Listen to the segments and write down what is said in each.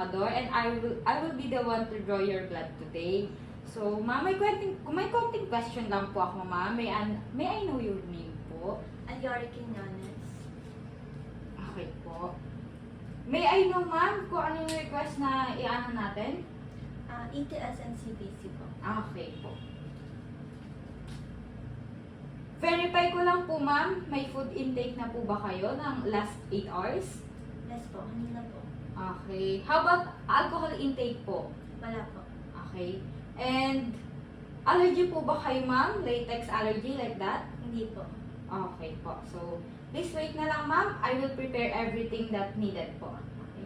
examinador and I will be the one to draw your blood today. So, ma'am, may konting question lang po ako, ma'am. May I know your name po? Ayori Quinones. Okay po. May I know, ma'am, kung ano yung request na i-ano natin? ETS and CBC po. Okay po. Verify ko lang po, ma'am, may food intake na po ba kayo ng last 8 hours? Yes po, hindi na po. Okay. How about alcohol intake po? Wala po. Okay. And allergy po ba kayo, ma'am? Latex allergy like that? Hindi po. Okay po. So, please wait na lang, ma'am. I will prepare everything that needed po. Okay.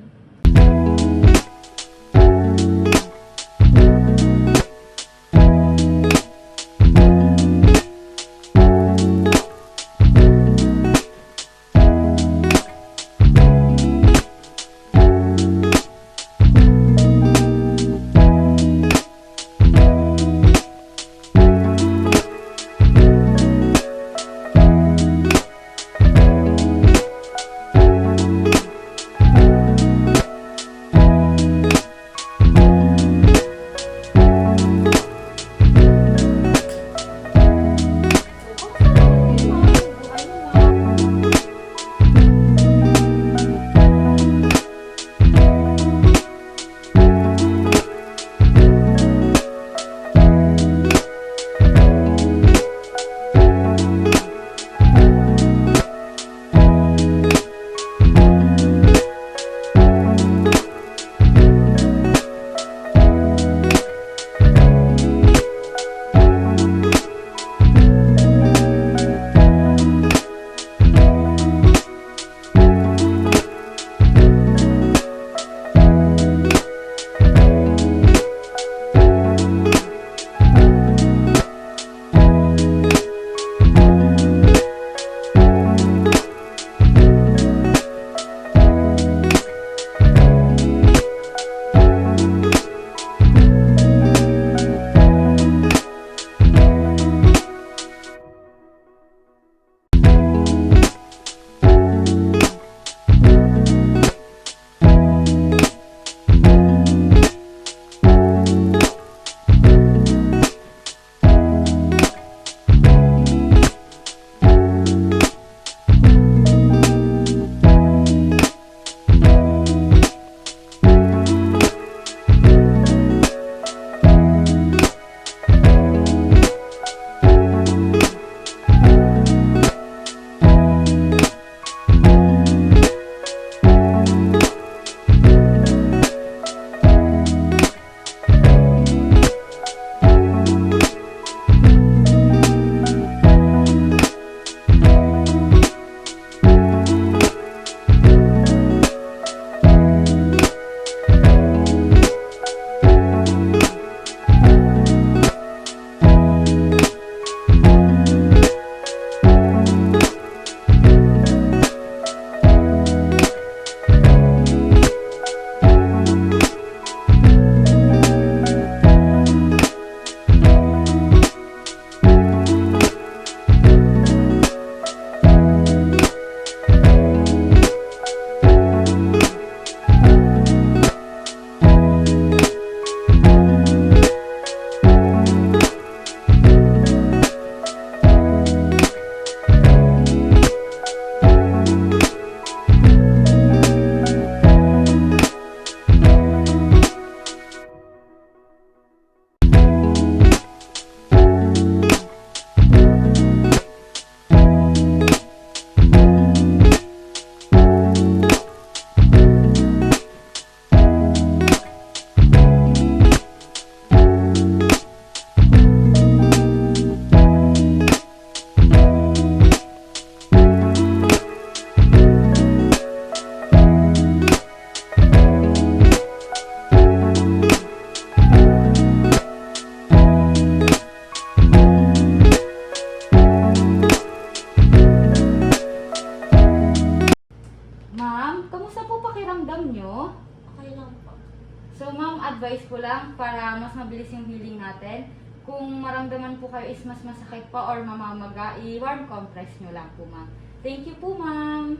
advice ko lang para mas mabilis yung healing natin. Kung maramdaman po kayo is mas masakit pa or mamamaga, i-warm compress nyo lang po, ma'am. Thank you po, ma'am.